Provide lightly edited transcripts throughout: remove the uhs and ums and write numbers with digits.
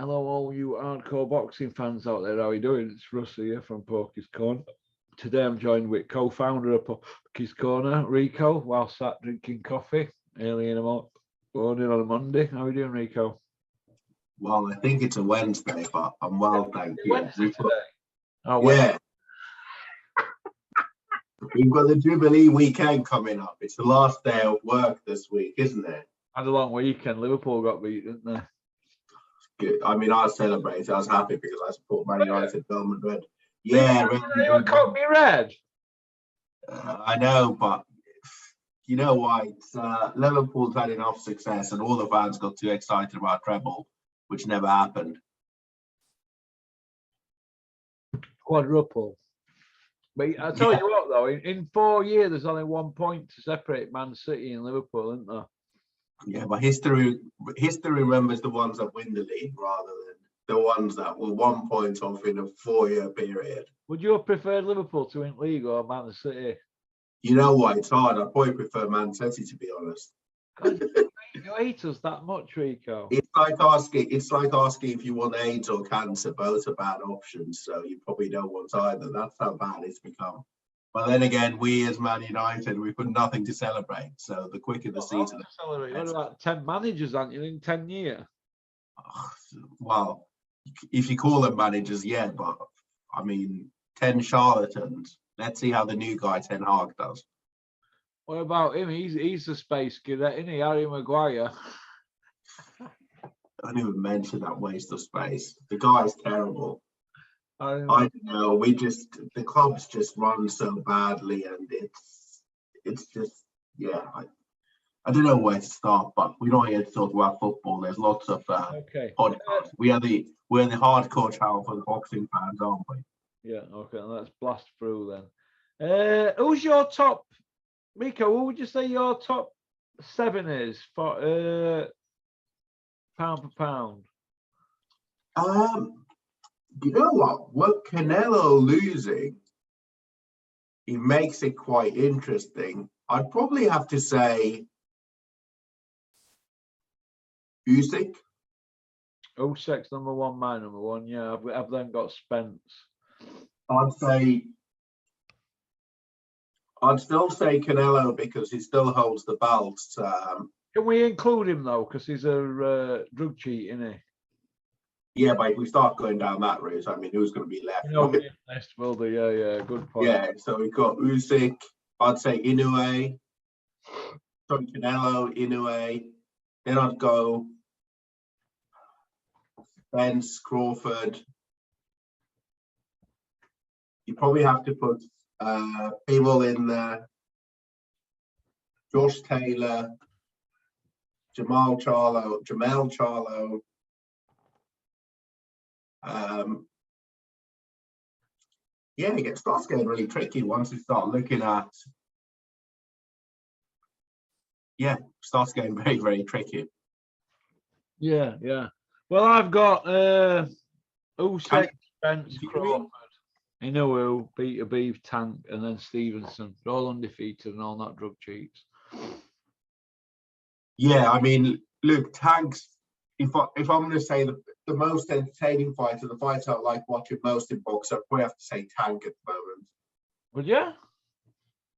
Hello, all you hardcore boxing fans out there. How are you doing? It's Russ here from Porky's Corner. Today I'm joined with co-founder of Porky's Corner, Rico, while sat drinking coffee early in the morning on a Monday. How are you doing, Rico? Well, I think it's a Wednesday, but I'm well, thank you. Wednesday today? Oh, yeah. We've got the Jubilee weekend coming up. It's the last day of work this week, isn't it? Had a long weekend. Liverpool got beat, didn't they? Good. I mean, I celebrated. I was happy because I support Man United, Real Madrid. Yeah, you were caught me red. I know, but you know why? It's, Liverpool's had enough success, and all the fans got too excited about treble, which never happened. Quadruple. But I tell you what, though, in 4 years, there's only 1 point to separate Man City and Liverpool, isn't there? Yeah, but history remembers the ones that win the league rather than the ones that were 1 point off in a 4-year period. Would you have preferred Liverpool to win league or Man City? You know what? It's hard. I probably prefer Man City, to be honest. You hate us that much, Rico. It's like asking if you want AIDS or cancer. Both are bad options, so you probably don't want either. That's how bad it's become. But then again, we as Man United, we've got nothing to celebrate. So the quicker the season. What about 10 managers, aren't you, in 10 years? Well, if you call them managers, yeah, but I mean, 10 charlatans. Let's see how the new guy Ten Hag does. What about him? He's the space cadet, isn't he? Harry Maguire. Don't even mention that waste of space. The guy's terrible. I don't know. The club's just run so badly, and it's just I don't know where to start. But we're not here to talk about football. There's lots of podcasts. We're the hardcore channel for the boxing fans, aren't we? Yeah. Okay. Let's blast through then. Who's your top, Rico? Who would you say your top 7 is for pound for pound? You know what? What Canelo losing, he makes it quite interesting. I'd probably have to say Usyk. Usyk's number 1, my number 1. Yeah, I've then got Spence. I'd still say Canelo because he still holds the belt. Can we include him though? Because he's a drug cheat, isn't he? Yeah, but if we start going down that route, I mean, who's going to be left? Next, will be. Yeah, good point. Yeah, so we've got Usyk. I'd say Inoue. Sorry, Canelo, Inoue. Then I'd go Spence, Crawford. You probably have to put people in there. Josh Taylor, Jamel Charlo. It starts getting really tricky once you start looking at. Starts getting very, very tricky. Yeah. Well, I've got Usyk, Spence, Crawford, Inoue, Peter Beef, Tank, and then Stevenson. They're all undefeated and all not drug cheats. Yeah, I mean, look, Tank's. If I'm going to say the most entertaining fighter, the fights I like watching most in boxing, I'd probably have to say Tank at the moment. Would you?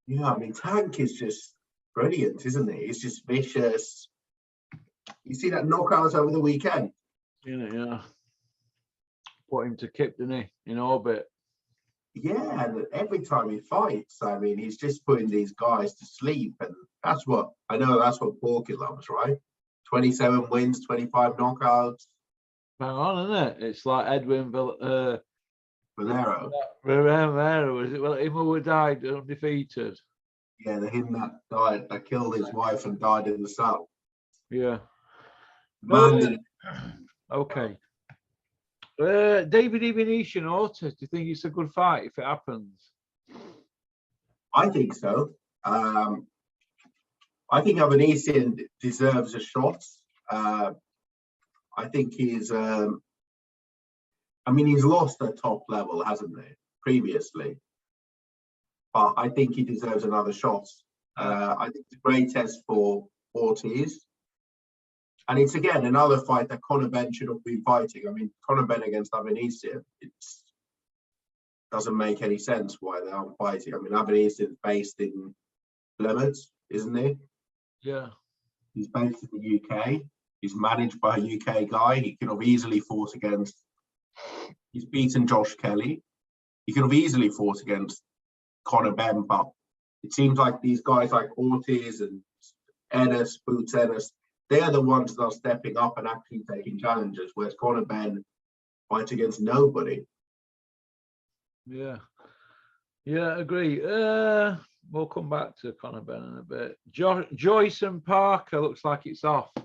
Yeah, I mean, Tank is just brilliant, isn't he? He's just vicious. You see that knockout over the weekend? Yeah. Put him to Kip, didn't he? In orbit. Yeah, and every time he fights, I mean, he's just putting these guys to sleep. And that's what Porky loves, right? 27 wins, 25 knockouts. Hang on, isn't it? It's like Edwin Valero. Valero, is it? Well, him who died undefeated. Yeah, him that killed his wife and died in the cell. Yeah. Okay. David Evanesian Ortiz, do you think it's a good fight if it happens? I think so. I think Evanesian deserves a shot. I think he's lost at top level, hasn't he, previously? But I think he deserves another shot. I think it's a great test for Ortiz. And it's again another fight that Conor Benn should have been fighting. I mean, Conor Benn against Avanesian, it doesn't make any sense why they aren't fighting. I mean, Avanesian is based in Plymouth, isn't he? Yeah. He's based in the UK. He's managed by a UK guy. He could have easily fought against. He's beaten Josh Kelly. He could have easily fought against Conor Benn, but it seems like these guys like Ortiz and Ennis, Boots Ennis, they're the ones that are stepping up and actually taking challenges, whereas Conor Benn fights against nobody. Yeah. Yeah, agree. We'll come back to Conor Benn in a bit. Joyce and Parker looks like it's off. Do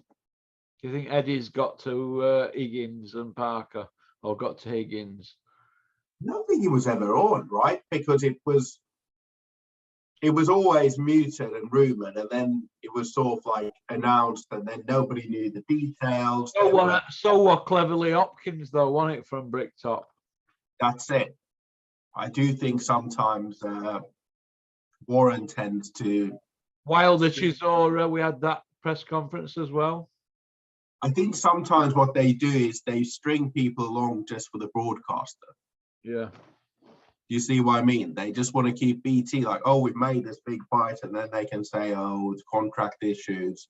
you think Eddie's got to Higgins and Parker, or got to Higgins? I don't think he was ever on, right? Because it was always muted and rumoured, and then it was sort of like announced, and then nobody knew the details. So what Cleverly Hopkins, though, won it from Bricktop. That's it. I do think sometimes Warren tends to. Wilder Chisora, we had that press conference as well. I think sometimes what they do is they string people along just for the broadcaster. Yeah. You see what I mean? They just want to keep BT like, oh, we've made this big fight, and then they can say, oh, it's contract issues.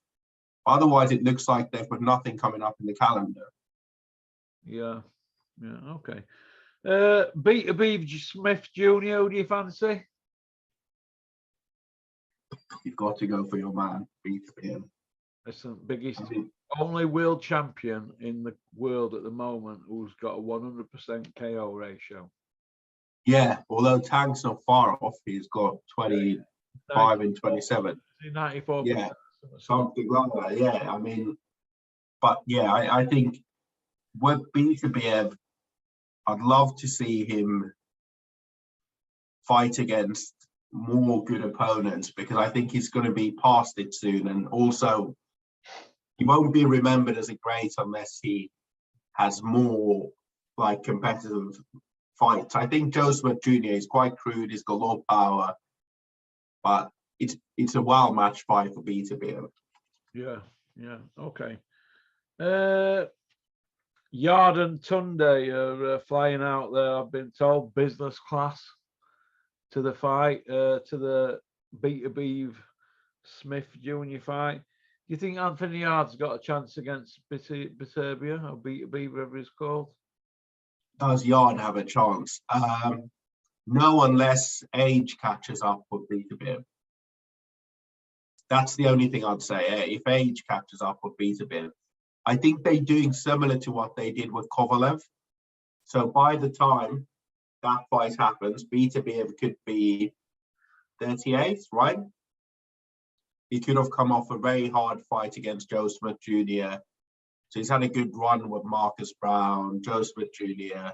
Otherwise, it looks like they've got nothing coming up in the calendar. Yeah. Yeah. Okay. Beaver Smith Jr., who do you fancy? You've got to go for your man, Beaver. Listen, biggest, only world champion in the world at the moment who's got a 100% KO ratio. Yeah, although Tank's not far off, he's got 25 and 27. 94%. Yeah, something like that. Yeah, I mean, but yeah, I think with Beterbiev, I'd love to see him fight against more good opponents, because I think he's going to be past it soon, and also he won't be remembered as a great unless he has more like competitive fights. I think Joe Smith Jr. is quite crude, he's got low power, but it's a wild match fight for Beterbiev. Yeah, okay. Yard and Tunde are flying out there, I've been told, business class to the fight, to the Beterbiev Smith Jr. fight. Do you think Anthony Yard's got a chance against Beterbiev, or Beterbiev, whatever it's called? Does Yard have a chance? No, unless age catches up with Beterbiev. That's the only thing I'd say. If age catches up with Beterbiev, I think they're doing similar to what they did with Kovalev. So by the time that fight happens, Beterbiev could be 38, right? He could have come off a very hard fight against Joe Smith Jr. So he's had a good run with Marcus Brown, Joe Smith Jr.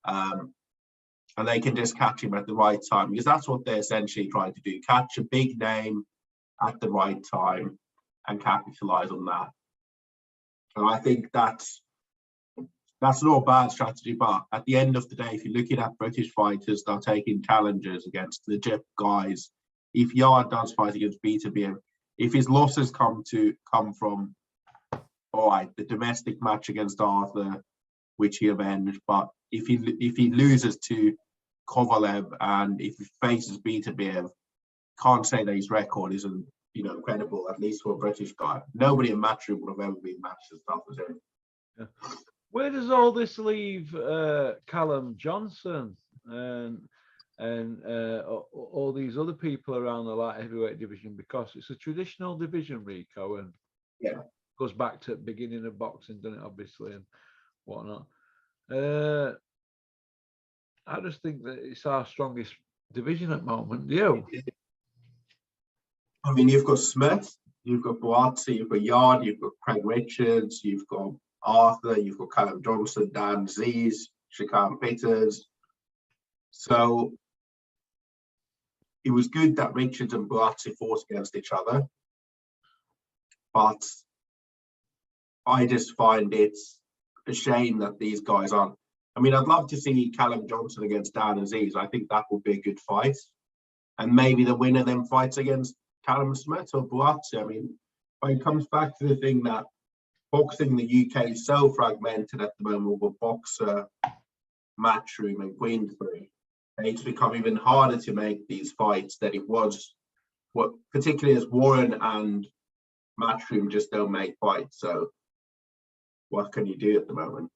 And they can just catch him at the right time, because that's what they're essentially trying to do. Catch a big name at the right time and capitalize on that. And I think that's not a bad strategy, but at the end of the day, if you're looking at British fighters that are taking challenges against legit guys, if Yard does fight against Beterbiev, if his losses come from, all right, the domestic match against Arthur, which he avenged, but if he loses to Kovalev and if he faces Beterbiev, can't say that his record isn't incredible, at least for a British guy. Nobody in Matchroom would have ever been matched as tough as him. Yeah. Where does all this leave Callum Johnson and all these other people around the light heavyweight division? Because it's a traditional division, Rico, and goes back to the beginning of boxing, doesn't it, obviously, and whatnot. I just think that it's our strongest division at the moment. You? I mean, you've got Smith, you've got Boazzi, you've got Yard, you've got Craig Richards, you've got Arthur, you've got Callum Johnson, Dan Zees, Shakan Peters. So it was good that Richards and Boazzi fought against each other, but I just find it a shame that these guys aren't. I mean, I'd love to see Callum Johnson against Dan Aziz. I think that would be a good fight, and maybe the winner then fights against Callum Smith or Boazzi. I mean, when it comes back to the thing that boxing in the UK is so fragmented at the moment with Boxer, Matchroom, and Queensbury. It's become even harder to make these fights than it was. What particularly as Warren and Matchroom just don't make fights. So what can you do at the moment?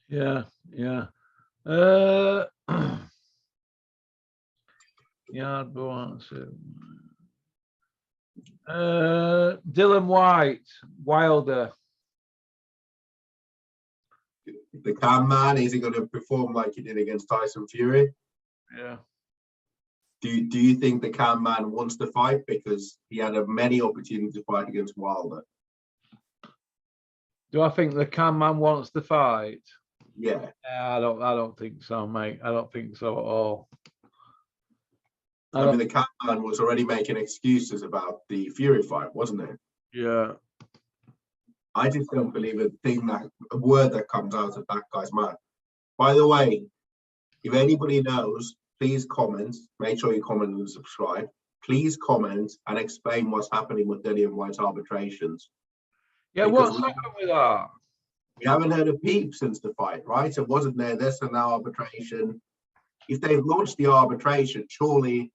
Yeah. Yeah, go on. Dylan White, Wilder. The Can Man, is he going to perform like he did against Tyson Fury? Yeah. Do you think the Can Man wants to fight, because he had many opportunities to fight against Wilder? Do I think the Can Man wants to fight? Yeah. I don't think so, mate. I don't think so at all. I mean, the Can Man was already making excuses about the Fury fight, wasn't it? Yeah. I just don't believe a word that comes out of that guy's mouth. By the way, if anybody knows, please comment. Make sure you comment and subscribe. Please comment and explain what's happening with Dillian White's arbitrations. Yeah, what's happened with that? We haven't heard a peep since the fight, right? It wasn't there. This and that arbitration. If they've launched the arbitration, surely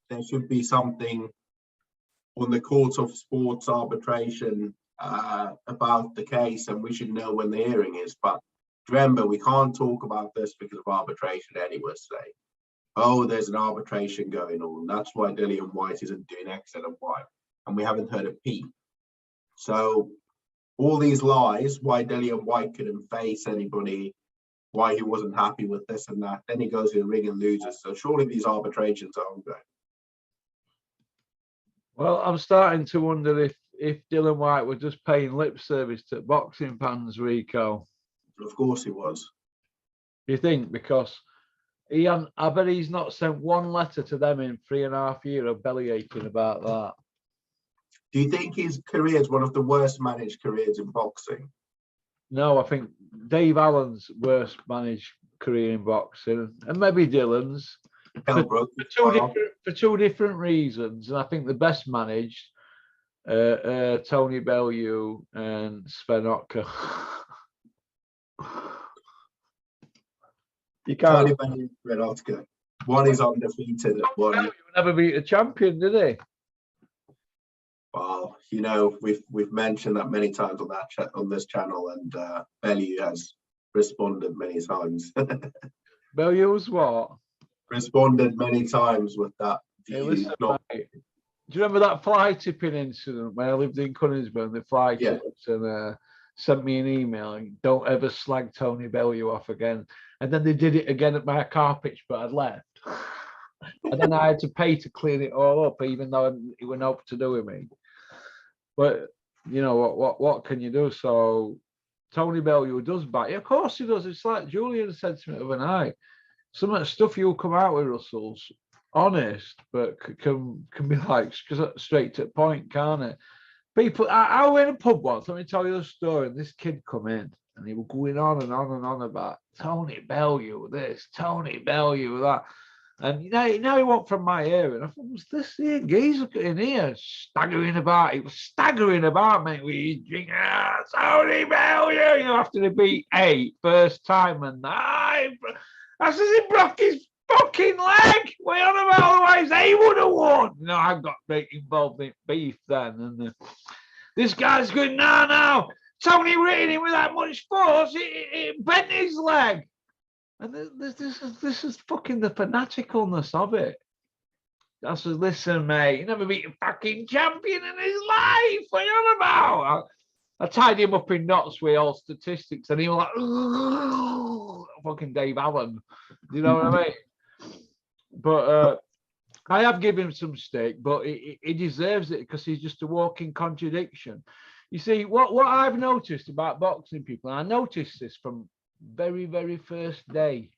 there should be something on the Court of Sports arbitration about the case, and we should know when the hearing is. But remember, we can't talk about this because of arbitration anyway today. Oh, there's an arbitration going on. That's why Dillian White isn't doing X and Y, and we haven't heard a peep. So all these lies, why Dillian White couldn't face anybody, why he wasn't happy with this and that, then he goes to the ring and loses. So surely these arbitrations are ongoing. Well, I'm starting to wonder if Dillian White was just paying lip service to boxing fans, Rico. Of course he was. You think? Because I bet he's not sent one letter to them in 3.5 years of belly aching about that. Do you think his career is one of the worst managed careers in boxing? No, I think Dave Allen's worst managed career in boxing, and maybe Dylan's. For two different reasons, and I think the best managed Tony Bellew and Sven Otka. You can't. Tony Bellew and Sven Otka. One is undefeated. One never beat a champion, did he? Well, you know, we've mentioned that many times on this channel, and Bellew has responded many times. Bellew's what? Responded many times with that view. Hey, listen, mate, do you remember that fly tipping incident when I lived in Cunningsburn? The fly tips and sent me an email and don't ever slag Tony Bellew off again. And then they did it again at my car pitch, but I'd left. And then I had to pay to clean it all up, even though it was nothing to do with me. But you know what can you do? So Tony Bellew does back. Of course he does. It's like Julian said to me overnight. Some of the stuff you'll come out with, Russell's honest, but can be like straight to the point, can't it? People, I was in a pub once. Let me tell you the story. And this kid come in, and he was going on and on and on about Tony Bellew this, Tony Bellew that, and now he went from my area. And I thought, was this here geezer in here staggering about? He was staggering about, mate. We drink, Tony Bellew, you know, after he beat 8 first time, and I says he broke his fucking leg. What on about? Otherwise, they would have won. No, I got involved in beef then. And this guy's going, no. Tony hitting him with that much force, it bent his leg. And this is fucking the fanaticalness of it. I says, listen, mate, you never beat a fucking champion in his life. What are you on about? I tied him up in knots with all statistics, and he was like, fucking Dave Allen. Do you know what I mean? But I have given him some stick, but he deserves it because he's just a walking contradiction. You see, what I've noticed about boxing people, and I noticed this from very, very first day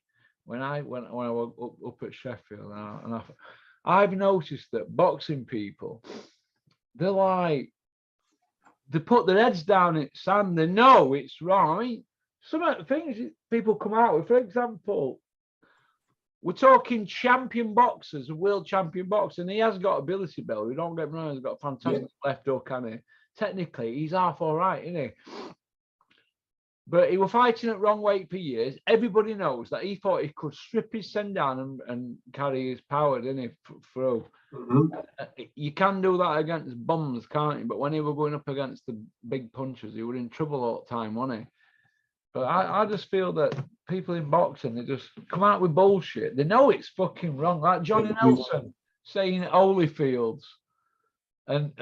when I was up at Sheffield, and I've noticed that boxing people, they're like, they put their heads down in sand. They know it's wrong. I mean, some of the things people come out with, for example, we're talking champion boxers, a world champion boxer, and he has got ability, Bill. We don't get me wrong, he's got a fantastic left hook, hasn't he? technically he's half all right, isn't he? But he was fighting at wrong weight for years. Everybody knows that he thought he could strip his send down and carry his power, didn't he, through. You can do that against bums, can't you? But when he was going up against the big punchers, he was in trouble all the time, wasn't he? But I just feel that people in boxing, they just come out with bullshit. They know it's fucking wrong. Like Johnny Nelson saying Holyfield's and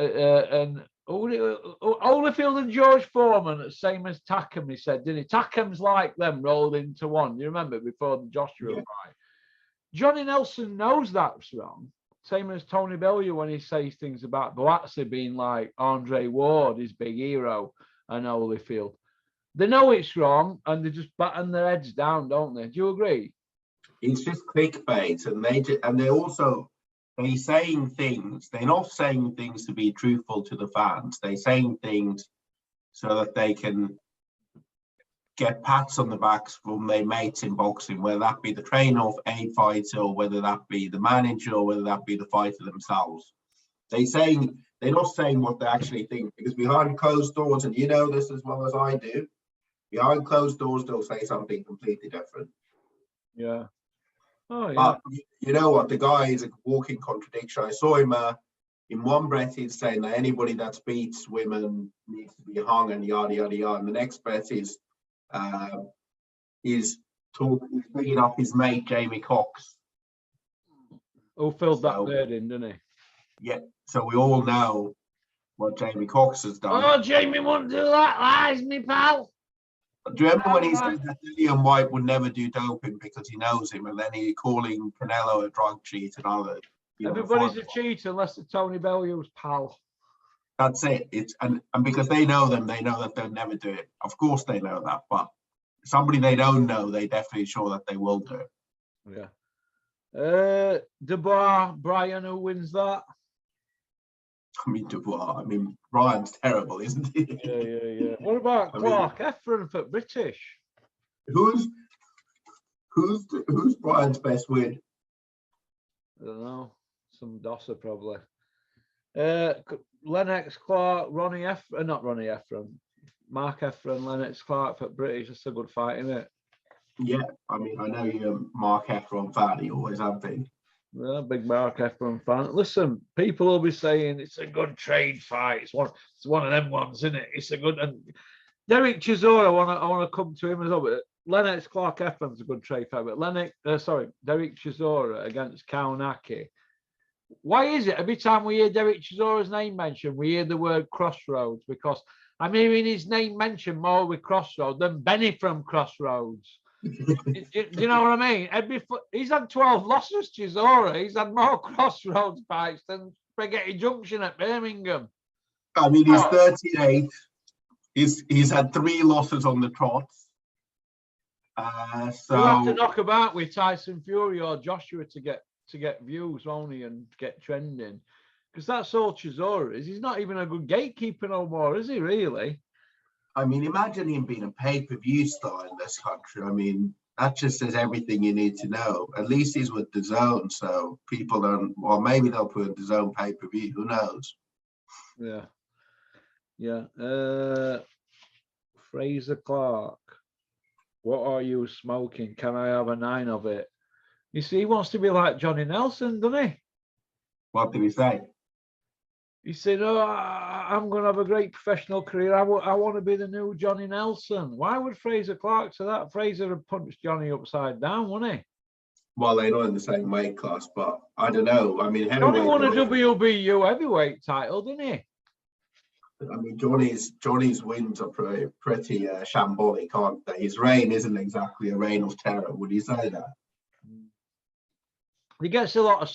Holyfield and George Foreman, same as Takam, he said, didn't he? Takam's like them rolled into one. You remember before the Joshua fight? Johnny Nelson knows that's wrong. Same as Tony Bellew when he says things about Boazzi being like Andre Ward, his big hero, and Holyfield. They know it's wrong and they just batten their heads down, don't they? Do you agree? It's just clickbait, and they're saying things. They're not saying things to be truthful to the fans. They're saying things so that they can get pats on the backs from their mates in boxing, whether that be the trainer of a fighter, or whether that be the manager, or whether that be the fighter themselves. They're not saying what they actually think, because behind closed doors, and you know this as well as I do, behind closed doors they'll say something completely different. Yeah. Oh yeah. But you know what? The guy is a walking contradiction. I saw him in one breath he's saying that anybody that beats women needs to be hung and yada yada yada. And the next breath is he's bringing up his mate Jamie Cox, who filled that bird in, didn't he? Yeah. So we all know what Jamie Cox has done. Oh, Jamie won't do that, lies, me pal. Do you remember when he said that Dillian White would never do doping because he knows him, and then he calling Canelo a drug cheat and all that? Everybody's a cheat unless it's Tony Bellew's pal. That's it. It's and because they know them, they know that they'll never do it. Of course they know that, but somebody they don't know, they definitely sure that they will do it. Yeah. Dubois, Brian, who wins that? I mean, Dubois. I mean, Brian's terrible, isn't he? Yeah. What about Clark Efron for British? Who's Brian's best win? I don't know. Some dosser probably. Lennox Clark, Mark Efron, Lennox Clark for British. That's a good fight, isn't it? Yeah, I mean, I know you're a Mark Efron fan. You always have been. Yeah, big Mark Efron fan. Listen, people will be saying it's a good trade fight. It's one of them ones, isn't it? It's a good. And Derek Chisora, I want to come to him as well. But Lennox Clark Efron's a good trade fight. But Derek Chisora against Kaunaki. Why is it every time we hear Derek Chisora's name mentioned, we hear the word Crossroads? Because I'm hearing his name mentioned more with Crossroads than Benny from Crossroads. Do you know what I mean? He's had 12 losses, Chisora. He's had more Crossroads fights than Spaghetti Junction at Birmingham. I mean, he's 38. He's had 3 losses on the trot. So you'll have to knock about with Tyson Fury or Joshua to get views only and get trending, because that's all Chisora is. He's not even a good gatekeeper no more, is he? Really? I mean, imagine him being a pay-per-view star in this country. I mean, that just says everything you need to know. At least he's with the Zone, so people don't. Well, maybe they'll put the Zone pay-per-view. Who knows? Yeah. Fraser Clark, what are you smoking? Can I have a 9 of it? You see, he wants to be like Johnny Nelson, doesn't he? What did he say? He said, "Oh, I'm going to have a great professional career. I want to be the new Johnny Nelson." Why would Fraser Clark say that? Fraser had punched Johnny upside down, wouldn't he? Well, they're not in the same weight class, but I don't know. I mean, Johnny won a WBU heavyweight title, didn't he? I mean, Johnny's wins are pretty shambolic, aren't they? His reign isn't exactly a reign of terror. Would you say that? He gets a lot of